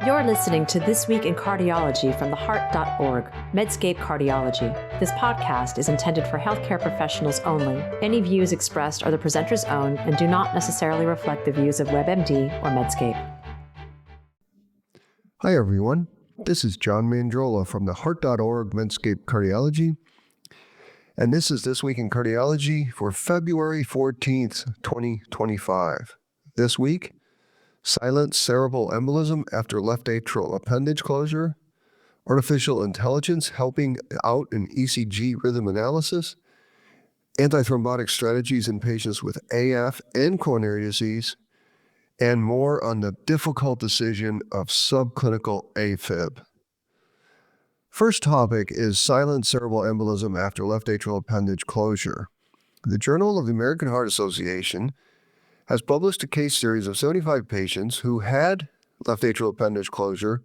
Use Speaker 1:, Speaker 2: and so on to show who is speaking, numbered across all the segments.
Speaker 1: You're listening to This Week in Cardiology from theheart.org, Medscape Cardiology. This podcast is intended for healthcare professionals only. Any views expressed are the presenter's own and do not necessarily reflect the views of WebMD or Medscape.
Speaker 2: Hi, everyone. This is John Mandrola from theheart.org, Medscape Cardiology. And this is This Week in Cardiology for February 14th, 2025. This week, silent cerebral embolism after left atrial appendage closure, artificial intelligence helping out in ECG rhythm analysis, anti-thrombotic strategies in patients with AF and coronary disease, and more on the difficult decision of subclinical AFib. First topic is silent cerebral embolism after left atrial appendage closure. The Journal of the American Heart Association has published a case series of 75 patients who had left atrial appendage closure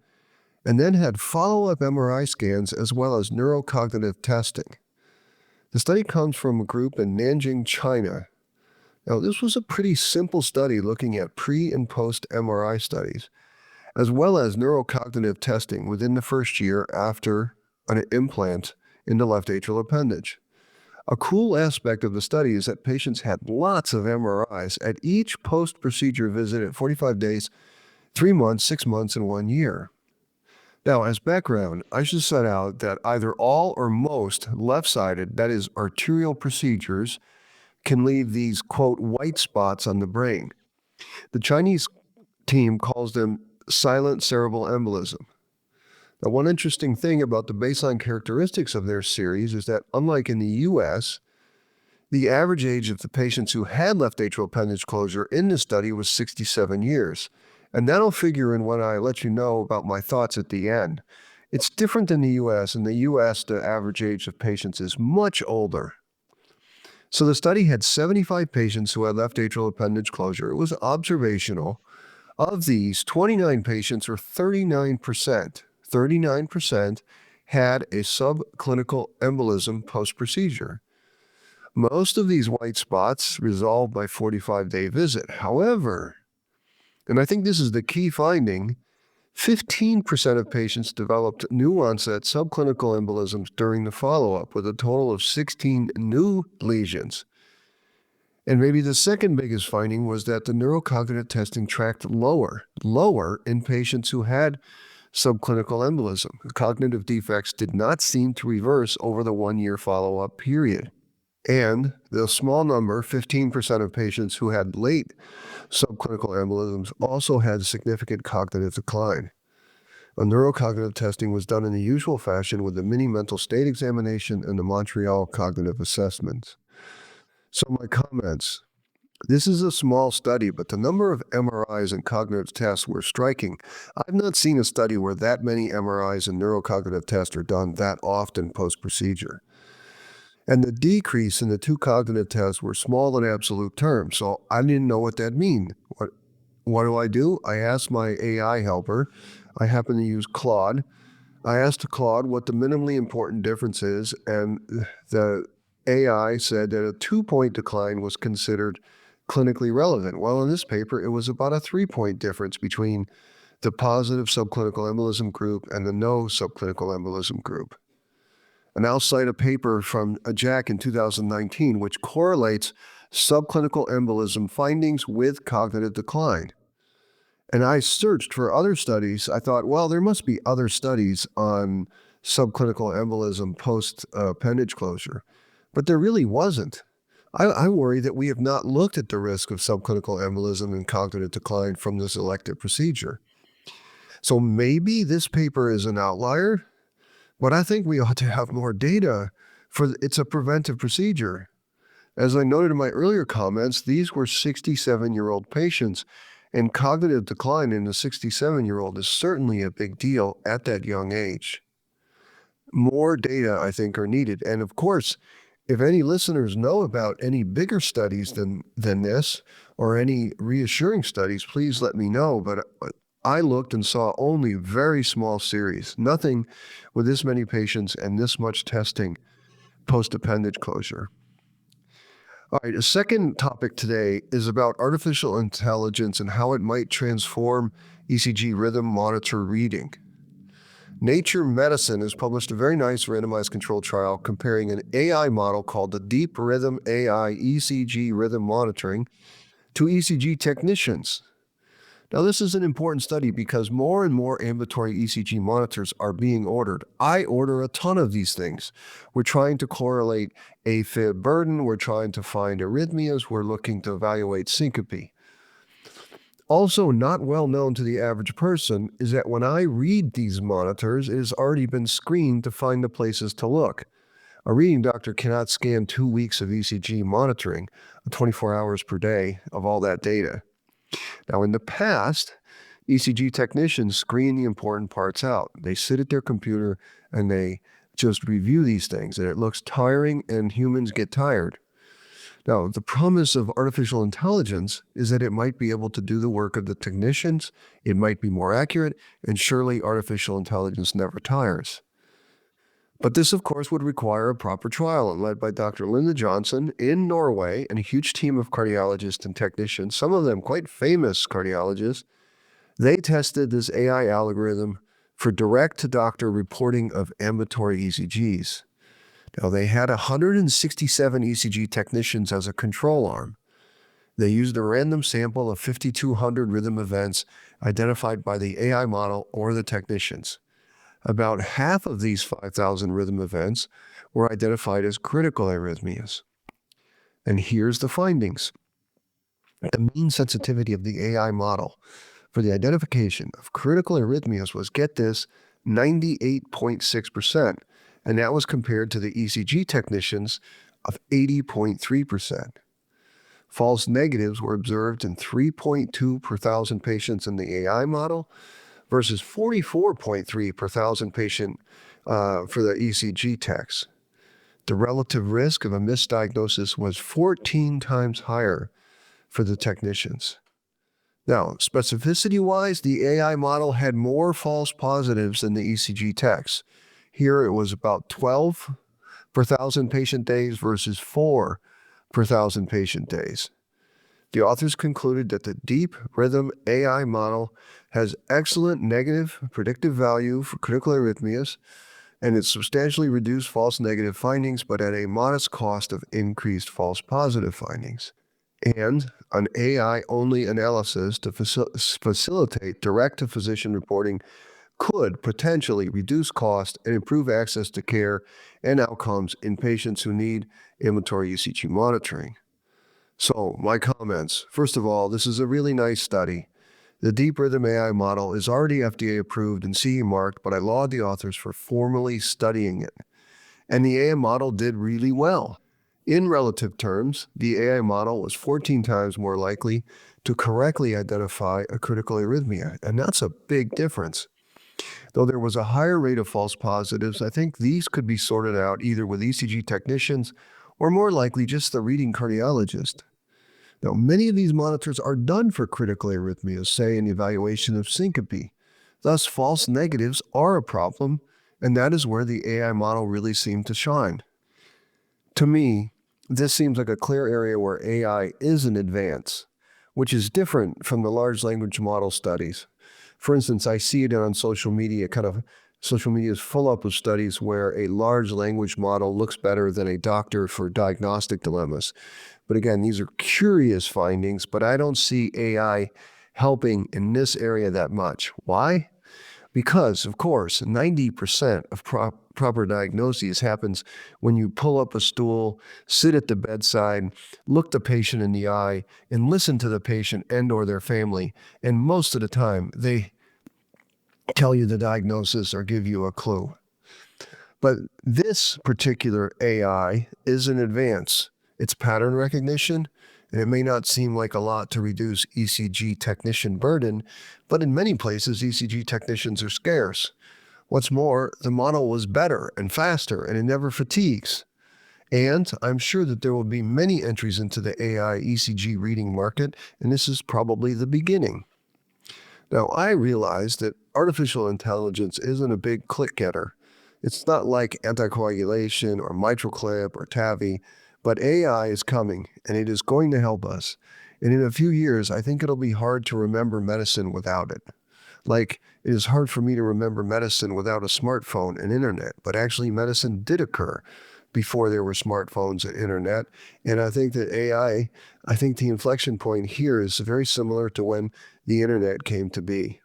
Speaker 2: and then had follow-up MRI scans as well as neurocognitive testing. The study comes from a group in Nanjing, China. Now, this was a pretty simple study looking at pre- and post-MRI studies, as well as neurocognitive testing within the first year after an implant in the left atrial appendage. A cool aspect of the study is that patients had lots of MRIs at each post-procedure visit at 45 days, 3 months, 6 months, and 1 year. Now, as background, I should set out that either all or most left-sided, that is, arterial procedures, can leave these, quote, white spots on the brain. The Chinese team calls them silent cerebral embolism. Now, one interesting thing about the baseline characteristics of their series is that, unlike in the U.S., the average age of the patients who had left atrial appendage closure in this study was 67 years. And that'll figure in when I let you know about my thoughts at the end. It's different than the U.S. In the U.S., the average age of patients is much older. So the study had 75 patients who had left atrial appendage closure. It was observational. Of these, 29 patients, or 39%, had a subclinical embolism post-procedure. Most of these white spots resolved by 45-day visit. However, and I think this is the key finding, 15% of patients developed new-onset subclinical embolisms during the follow-up, with a total of 16 new lesions. And maybe the second biggest finding was that the neurocognitive testing tracked lower in patients who had subclinical embolism. Cognitive defects did not seem to reverse over the 1-year follow-up period. And the small number, 15% of patients who had late subclinical embolisms also had significant cognitive decline. A neurocognitive testing was done in the usual fashion with the mini mental state examination and the Montreal cognitive assessments. So my comments. This is a small study, but the number of MRIs and cognitive tests were striking. I've not seen a study where that many MRIs and neurocognitive tests are done that often post-procedure. And the decrease in the two cognitive tests were small in absolute terms, so I didn't know what that means. What do? I asked my AI helper. I happen to use Claude. I asked Claude what the minimally important difference is, and the AI said that a 2-point decline was considered clinically relevant. Well, in this paper, it was about a 3-point difference between the positive subclinical embolism group and the no subclinical embolism group. And I'll cite a paper from a JACC in 2019, which correlates subclinical embolism findings with cognitive decline. And I searched for other studies. I thought, well, there must be other studies on subclinical embolism post-appendage closure, but there really wasn't. I worry that we have not looked at the risk of subclinical embolism and cognitive decline from this elective procedure. So maybe this paper is an outlier, but I think we ought to have more data it's a preventive procedure. As I noted in my earlier comments, these were 67-year-old patients, and cognitive decline in a 67-year-old is certainly a big deal at that young age. More data, I think, are needed. And of course, if any listeners know about any bigger studies than this, or any reassuring studies, please let me know. But I looked and saw only very small series, nothing with this many patients and this much testing post-appendage closure. All right, a second topic today is about artificial intelligence and how it might transform ECG rhythm monitor reading. Nature Medicine has published a very nice randomized controlled trial comparing an AI model called the Deep Rhythm AI ECG rhythm monitoring to ECG technicians. Now, this is an important study because more and more ambulatory ECG monitors are being ordered. I order a ton of these things. We're trying to correlate AFib burden. We're trying to find arrhythmias. We're looking to evaluate syncope. Also, not well known to the average person is that when I read these monitors, it has already been screened to find the places to look. A reading doctor cannot scan 2 weeks of ECG monitoring, 24 hours per day of all that data. Now, in the past, ECG technicians screen the important parts out. They sit at their computer and they just review these things, and it looks tiring, and humans get tired. Now, the promise of artificial intelligence is that it might be able to do the work of the technicians, it might be more accurate, and surely artificial intelligence never tires. But this, of course, would require a proper trial, and led by Dr. Linda Johnson in Norway and a huge team of cardiologists and technicians, some of them quite famous cardiologists. They tested this AI algorithm for direct-to-doctor reporting of ambulatory ECGs. Now, they had 167 ECG technicians as a control arm. They used a random sample of 5,200 rhythm events identified by the AI model or the technicians. About half of these 5,000 rhythm events were identified as critical arrhythmias. And here's the findings. The mean sensitivity of the AI model for the identification of critical arrhythmias was, get this, 98.6%, and that was compared to the ECG technicians of 80.3%. False negatives were observed in 3.2 per thousand patients in the AI model, versus 44.3 per thousand patient for the ECG techs. The relative risk of a misdiagnosis was 14 times higher for the technicians. Now, specificity-wise, the AI model had more false positives than the ECG techs. Here it was about 12 per thousand patient days versus 4 per thousand patient days. The authors concluded that the Deep Rhythm AI model has excellent negative predictive value for critical arrhythmias, and it substantially reduced false negative findings, but at a modest cost of increased false positive findings. And an AI-only analysis to facilitate direct-to-physician reporting could potentially reduce cost and improve access to care and outcomes in patients who need ambulatory ECG monitoring. So, my comments. First of all, this is a really nice study. The Deep Rhythm AI model is already FDA approved and CE marked, but I laud the authors for formally studying it. And the AI model did really well. In relative terms, the AI model was 14 times more likely to correctly identify a critical arrhythmia, and that's a big difference. Though there was a higher rate of false positives, I think these could be sorted out either with ECG technicians or more likely just the reading cardiologist. Now, many of these monitors are done for critical arrhythmias, say in evaluation of syncope. Thus, false negatives are a problem, and that is where the AI model really seemed to shine. To me, this seems like a clear area where AI is an advance, which is different from the large language model studies. For instance, I see it on social media, social media is full up of studies where a large language model looks better than a doctor for diagnostic dilemmas. But again, these are curious findings, but I don't see AI helping in this area that much. Why? Because, of course, 90% of proper diagnoses happens when you pull up a stool, sit at the bedside, look the patient in the eye, and listen to the patient and or their family. And most of the time, they tell you the diagnosis or give you a clue. But this particular AI is an advance. It's pattern recognition, and it may not seem like a lot to reduce ECG technician burden, but in many places, ECG technicians are scarce. What's more, the model was better and faster, and it never fatigues. And I'm sure that there will be many entries into the AI ECG reading market, and this is probably the beginning. Now, I realize that artificial intelligence isn't a big click getter. It's not like anticoagulation or MitraClip or TAVI, But AI is coming, and it is going to help us. And in a few years, I think it'll be hard to remember medicine without it. Like, it is hard for me to remember medicine without a smartphone and internet, but actually medicine did occur before there were smartphones and internet. And I think that AI, I think the inflection point here is very similar to when the internet came to be.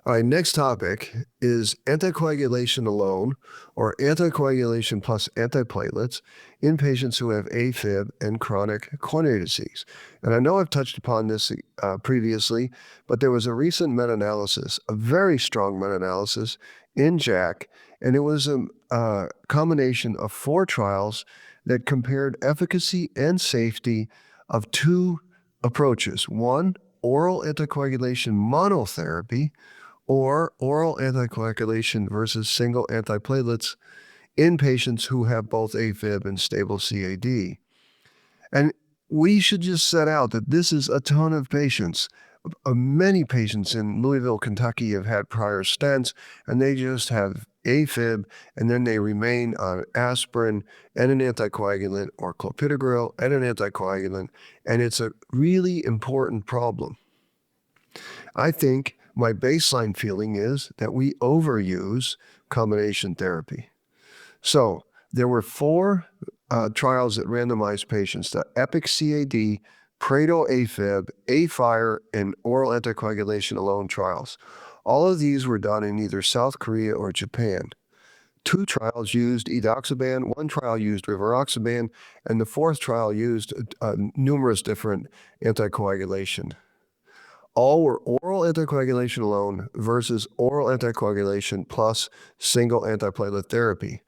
Speaker 2: All right, next topic is anticoagulation alone, or anticoagulation plus antiplatelets in patients who have AFib and chronic coronary disease. And I know I've touched upon this previously, but there was a recent meta-analysis, a very strong meta-analysis in JACC, and it was a combination of 4 trials that compared efficacy and safety of 2 approaches. One, oral anticoagulation monotherapy, or oral anticoagulation versus single antiplatelets in patients who have both AFib and stable CAD. And we should just set out that this is a ton of patients. Many patients in Louisville, Kentucky have had prior stents, and they just have AFib, and then they remain on aspirin and an anticoagulant, or clopidogrel and an anticoagulant, and it's a really important problem. I think my baseline feeling is that we overuse combination therapy. So there were 4 trials that randomized patients to EPIC-CAD, PRADO-AFib, AFIRE, and oral anticoagulation alone trials. All of these were done in either South Korea or Japan. 2 trials used edoxaban, 1 trial used rivaroxaban, and the 4th trial used numerous different anticoagulation. All were oral anticoagulation alone versus oral anticoagulation plus single antiplatelet therapy.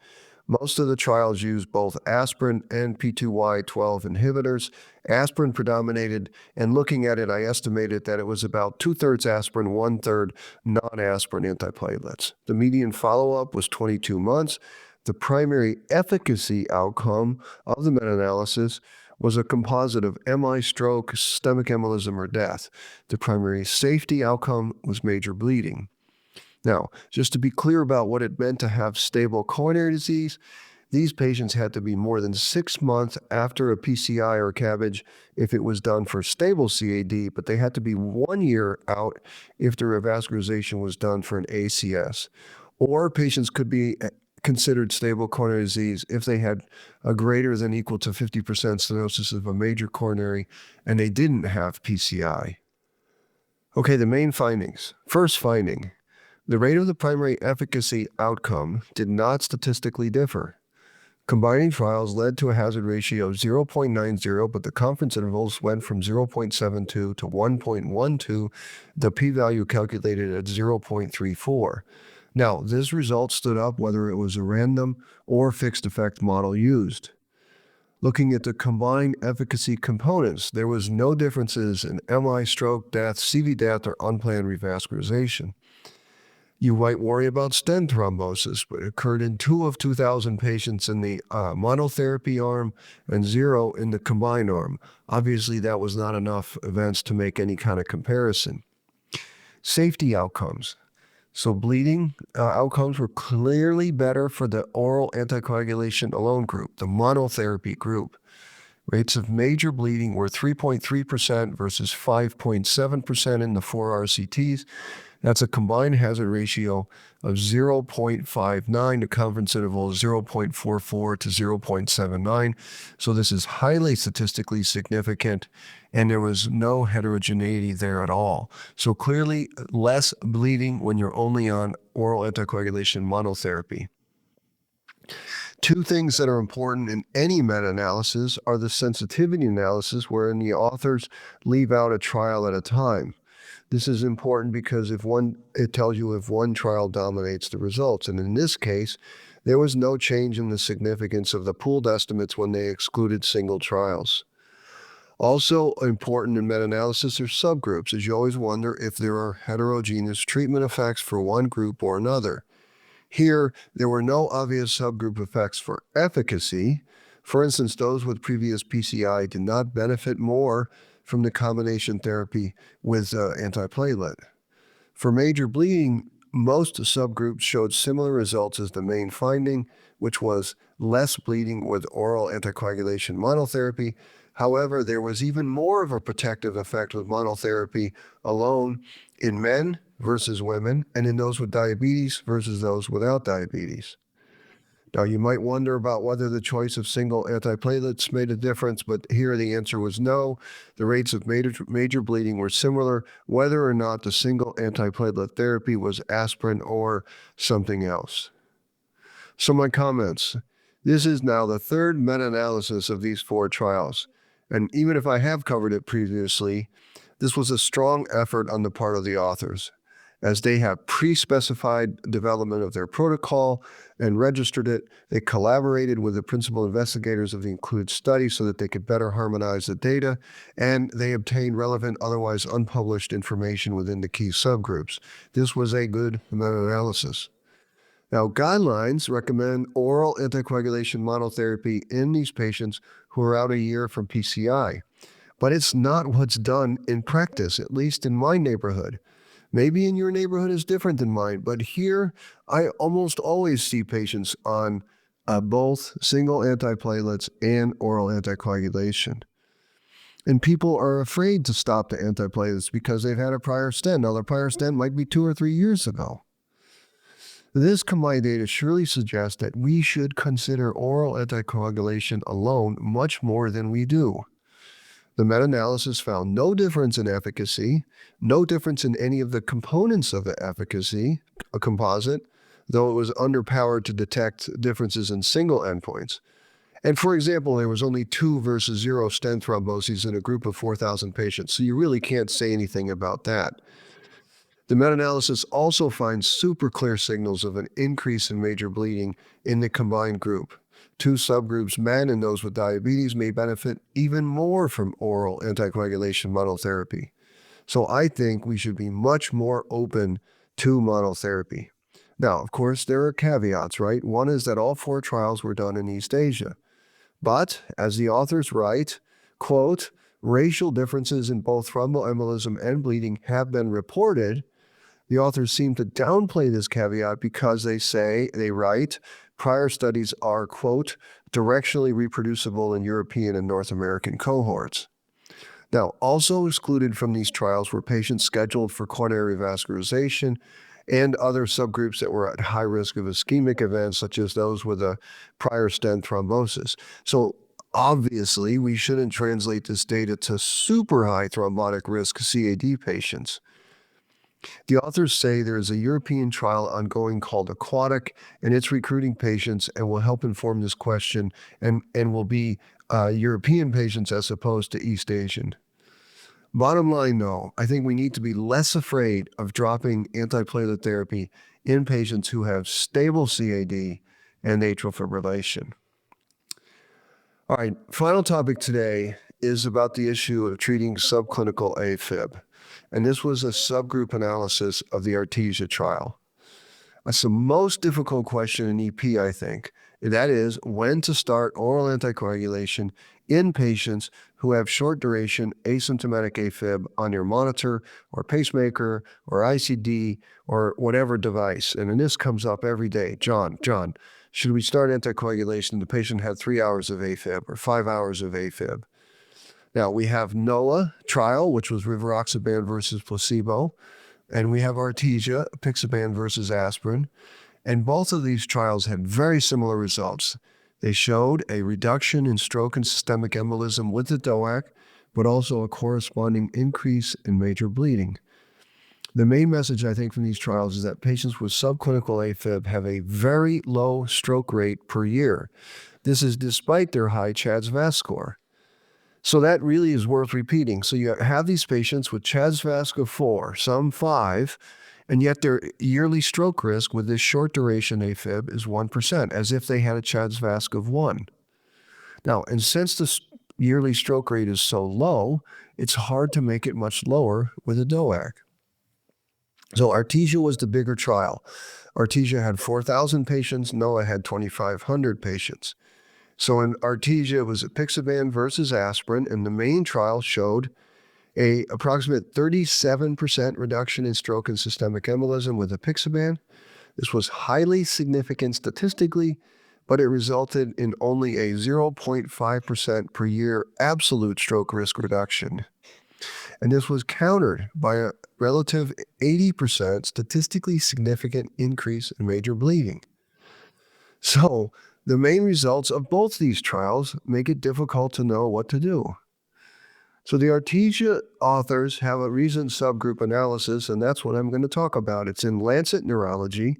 Speaker 2: Most of the trials used both aspirin and P2Y12 inhibitors. Aspirin predominated, and looking at it, I estimated that it was about 2/3 aspirin, 1/3 non-aspirin antiplatelets. The median follow-up was 22 months. The primary efficacy outcome of the meta-analysis was a composite of MI, stroke, systemic embolism, or death. The primary safety outcome was major bleeding. Now, just to be clear about what it meant to have stable coronary disease, these patients had to be more than 6 months after a PCI or CABG if it was done for stable CAD, but they had to be 1 year out if the revascularization was done for an ACS. Or patients could be considered stable coronary disease if they had a greater than equal to 50% stenosis of a major coronary and they didn't have PCI. Okay, the main findings. First finding, the rate of the primary efficacy outcome did not statistically differ. Combining trials led to a hazard ratio of 0.90, but the confidence intervals went from 0.72 to 1.12, the p-value calculated at 0.34. Now, this result stood up whether it was a random or fixed effect model used. Looking at the combined efficacy components, there was no differences in MI, stroke, death, CV death, or unplanned revascularization. You might worry about stent thrombosis, but it occurred in 2 of 2,000 patients in the monotherapy arm and 0 in the combined arm. Obviously, that was not enough events to make any kind of comparison. Safety outcomes. So bleeding outcomes were clearly better for the oral anticoagulation alone group, the monotherapy group. Rates of major bleeding were 3.3% versus 5.7% in the 4 RCTs. That's a combined hazard ratio of 0.59, the confidence interval 0.44 to 0.79. So this is highly statistically significant, and there was no heterogeneity there at all. So clearly less bleeding when you're only on oral anticoagulation monotherapy. 2 things that are important in any meta-analysis are the sensitivity analysis, wherein the authors leave out a trial at a time. This is important because it tells you if one trial dominates the results. And in this case, there was no change in the significance of the pooled estimates when they excluded single trials. Also important in meta-analysis are subgroups, as you always wonder if there are heterogeneous treatment effects for one group or another. Here, there were no obvious subgroup effects for efficacy. For instance, those with previous PCI did not benefit more from the combination therapy with antiplatelet. For major bleeding, Most subgroups showed similar results as the main finding, which was less bleeding with oral anticoagulation monotherapy. However, there was even more of a protective effect with monotherapy alone in men versus women, and in those with diabetes versus those without diabetes. Now, you might wonder about whether the choice of single antiplatelets made a difference, but here the answer was no. The rates of major bleeding were similar, whether or not the single antiplatelet therapy was aspirin or something else. So my comments. This is now the third meta-analysis of these 4 trials. And even if I have covered it previously, this was a strong effort on the part of the authors, as they have pre-specified development of their protocol and registered it. They collaborated with the principal investigators of the included study so that they could better harmonize the data, and they obtained relevant, otherwise unpublished information within the key subgroups. This was a good meta-analysis. Now, guidelines recommend oral anticoagulation monotherapy in these patients who are out a year from PCI, but it's not what's done in practice, at least in my neighborhood. Maybe in your neighborhood is different than mine, but here I almost always see patients on both single antiplatelets and oral anticoagulation. And people are afraid to stop the antiplatelets because they've had a prior stent. Now, the prior stent might be 2 or 3 years ago. This combined data surely suggests that we should consider oral anticoagulation alone much more than we do. The meta-analysis found no difference in efficacy, no difference in any of the components of the efficacy, a composite, though it was underpowered to detect differences in single endpoints. And for example, there was only 2 versus 0 stent thromboses in a group of 4,000 patients, so you really can't say anything about that. The meta-analysis also finds super clear signals of an increase in major bleeding in the combined group. 2 subgroups, men and those with diabetes, may benefit even more from oral anticoagulation monotherapy. So I think we should be much more open to monotherapy. Now, of course, there are caveats, right? One is that all 4 trials were done in East Asia. But, as the authors write, quote, racial differences in both thromboembolism and bleeding have been reported. The authors seem to downplay this caveat because they write, prior studies are, quote, directionally reproducible in European and North American cohorts. Now, also excluded from these trials were patients scheduled for coronary revascularization and other subgroups that were at high risk of ischemic events, such as those with a prior stent thrombosis. So obviously, we shouldn't translate this data to super high thrombotic risk CAD patients. The authors say there is a European trial ongoing called Aquatic, and it's recruiting patients and will help inform this question and will be European patients as opposed to East Asian. Bottom line, though, I think we need to be less afraid of dropping antiplatelet therapy in patients who have stable CAD and atrial fibrillation. All right, final topic today is about the issue of treating subclinical AFib. And this was a subgroup analysis of the ARTESIA trial. That's the most difficult question in EP, I think. That is, when to start oral anticoagulation in patients who have short duration asymptomatic AFib on your monitor or pacemaker or ICD or whatever device. And this comes up every day. John, should we start anticoagulation? The patient had 3 hours of AFib or 5 hours of AFib. Now, we have NOAA trial, which was rivaroxaban versus placebo, and we have ARTESIA, apixaban versus aspirin, and both of these trials had very similar results. They showed a reduction in stroke and systemic embolism with the DOAC, but also a corresponding increase in major bleeding. The main message, I think, from these trials is that patients with subclinical AFib have a very low stroke rate per year. This is despite their high CHA2DS2-VASc score. So that really is worth repeating. So you have these patients with CHA2DS2-VASc of 4, some 5, and yet their yearly stroke risk with this short duration AFib is 1%, as if they had a CHA2DS2-VASc of 1. Now, and since the yearly stroke rate is so low, it's hard to make it much lower with a DOAC. So ARTESIA was the bigger trial. ARTESIA had 4,000 patients, NOAA had 2,500 patients. So in ARTESIA, it was apixaban versus aspirin, and the main trial showed a approximate 37% reduction in stroke and systemic embolism with apixaban. This was highly significant statistically, but it resulted in only a 0.5% per year absolute stroke risk reduction. And this was countered by a relative 80% statistically significant increase in major bleeding. So, the main results of both these trials make it difficult to know what to do. So the ARTESIA authors have a recent subgroup analysis, and that's what I'm going to talk about. It's in Lancet Neurology,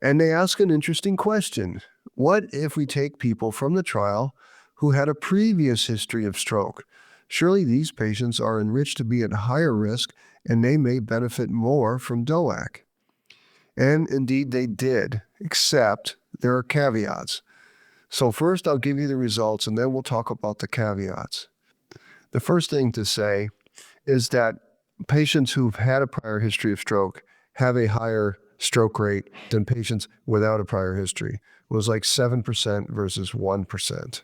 Speaker 2: and they ask an interesting question. What if we take people from the trial who had a previous history of stroke? Surely these patients are enriched to be at higher risk, and they may benefit more from DOAC. And indeed they did, except there are caveats. So first I'll give you the results, and then we'll talk about the caveats. The first thing to say is that patients who've had a prior history of stroke have a higher stroke rate than patients without a prior history. It was like 7% versus 1%.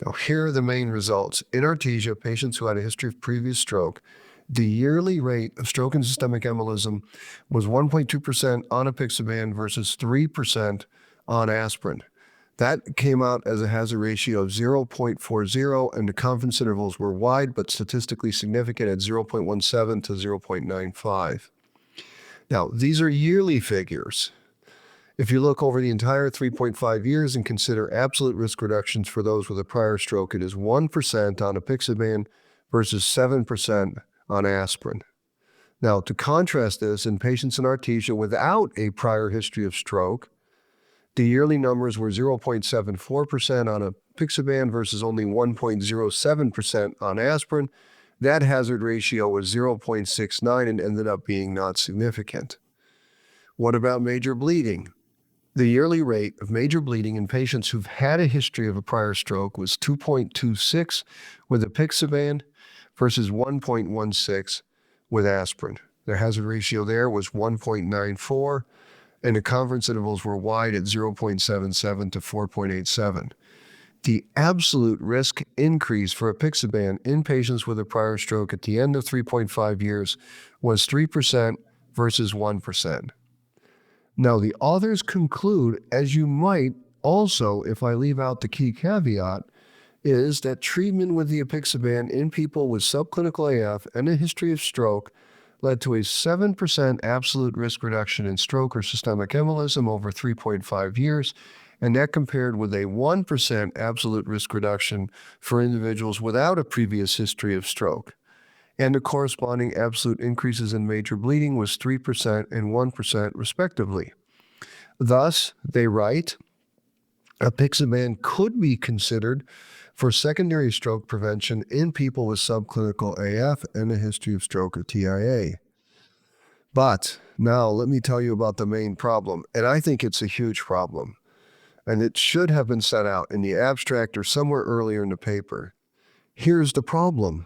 Speaker 2: Now, here are the main results. In ARTESIA, patients who had a history of previous stroke, the yearly rate of stroke and systemic embolism was 1.2% on apixaban versus 3% on aspirin. That came out as a hazard ratio of 0.40, and the confidence intervals were wide but statistically significant at 0.17 to 0.95. Now, these are yearly figures. If you look over the entire 3.5 years and consider absolute risk reductions for those with a prior stroke, it is 1% on apixaban versus 7% on aspirin. Now, to contrast this, in patients in ARTESIA without a prior history of stroke, the yearly numbers were 0.74% on apixaban versus only 1.07% on aspirin. That hazard ratio was 0.69 and ended up being not significant. What about major bleeding? The yearly rate of major bleeding in patients who've had a history of a prior stroke was 2.26 with apixaban versus 1.16 with aspirin. The hazard ratio there was 1.94. And the confidence intervals were wide at 0.77 to 4.87. The absolute risk increase for apixaban in patients with a prior stroke at the end of 3.5 years was 3% versus 1%. Now, the authors conclude, as you might also, if I leave out the key caveat, is that treatment with the apixaban in people with subclinical AF and a history of stroke led to a 7% absolute risk reduction in stroke or systemic embolism over 3.5 years, and that compared with a 1% absolute risk reduction for individuals without a previous history of stroke. And the corresponding absolute increases in major bleeding was 3% and 1% respectively. Thus, they write, apixaban could be considered for secondary stroke prevention in people with subclinical AF and a history of stroke or TIA. But now let me tell you about the main problem, and I think it's a huge problem, and it should have been set out in the abstract or somewhere earlier in the paper. Here's the problem.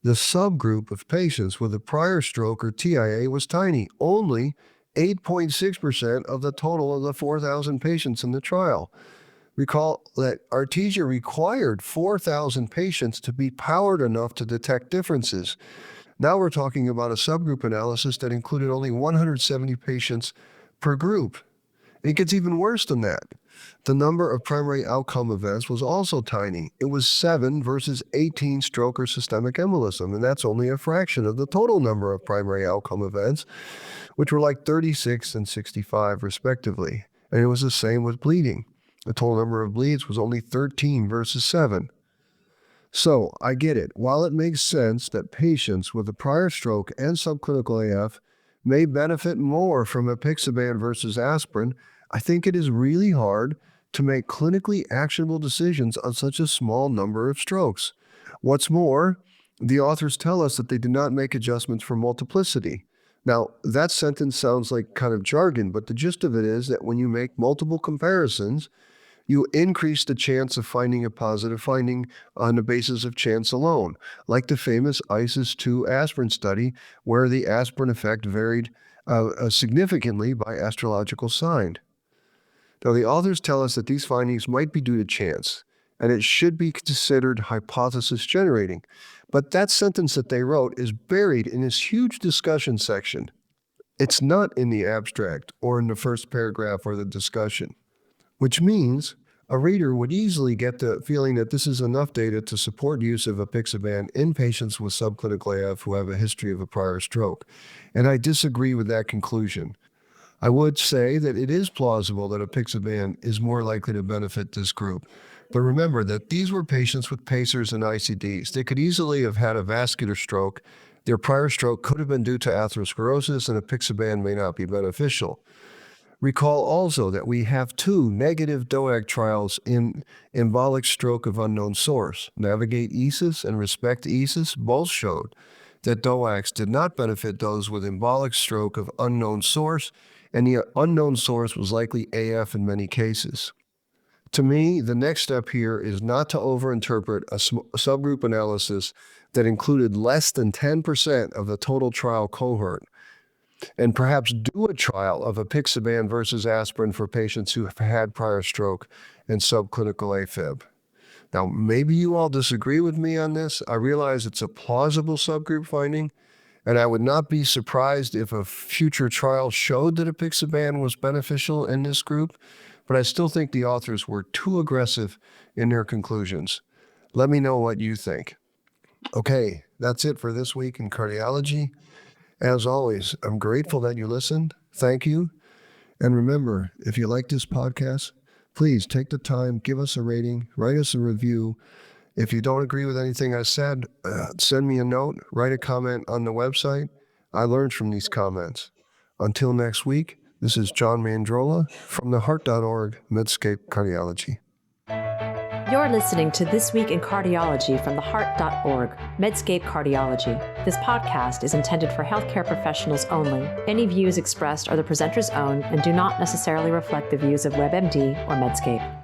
Speaker 2: The subgroup of patients with a prior stroke or TIA was tiny, only 8.6% of the total of the 4,000 patients in the trial. Recall that ARTESIA required 4,000 patients to be powered enough to detect differences. Now we're talking about a subgroup analysis that included only 170 patients per group. It gets even worse than that. The number of primary outcome events was also tiny. It was 7 versus 18 stroke or systemic embolism, and that's only a fraction of the total number of primary outcome events, which were like 36 and 65 respectively. And it was the same with bleeding. The total number of bleeds was only 13 versus 7. So, I get it. While it makes sense that patients with a prior stroke and subclinical AF may benefit more from apixaban versus aspirin, I think it is really hard to make clinically actionable decisions on such a small number of strokes. What's more, the authors tell us that they did not make adjustments for multiplicity. Now, that sentence sounds like kind of jargon, but the gist of it is that when you make multiple comparisons, you increase the chance of finding a positive finding on the basis of chance alone, like the famous ISIS-2 aspirin study, where the aspirin effect varied significantly by astrological sign. Now, the authors tell us that these findings might be due to chance, and it should be considered hypothesis generating. But that sentence that they wrote is buried in this huge discussion section. It's not in the abstract or in the first paragraph or the discussion, which means a reader would easily get the feeling that this is enough data to support use of apixaban in patients with subclinical AF who have a history of a prior stroke. And I disagree with that conclusion. I would say that it is plausible that apixaban is more likely to benefit this group. But remember that these were patients with pacers and ICDs. They could easily have had a vascular stroke. Their prior stroke could have been due to atherosclerosis, and apixaban may not be beneficial. Recall also that we have 2 negative DOAC trials in embolic stroke of unknown source. Navigate ESUS and Respect ESUS both showed that DOACs did not benefit those with embolic stroke of unknown source, and the unknown source was likely AF in many cases. To me, the next step here is not to overinterpret a subgroup analysis that included less than 10% of the total trial cohort, and perhaps do a trial of apixaban versus aspirin for patients who have had prior stroke and subclinical AFib. Now, maybe you all disagree with me on this. I realize it's a plausible subgroup finding, and I would not be surprised if a future trial showed that apixaban was beneficial in this group, but I still think the authors were too aggressive in their conclusions. Let me know what you think. Okay, that's it for this week in cardiology. As always, I'm grateful that you listened. Thank you. And remember, if you like this podcast, please take the time, give us a rating, write us a review. If you don't agree with anything I said, send me a note, write a comment on the website. I learned from these comments. Until next week, this is John Mandrola from the Heart.org Medscape Cardiology.
Speaker 1: You're listening to This Week in Cardiology from the Heart.org, Medscape Cardiology. This podcast is intended for healthcare professionals only. Any views expressed are the presenter's own and do not necessarily reflect the views of WebMD or Medscape.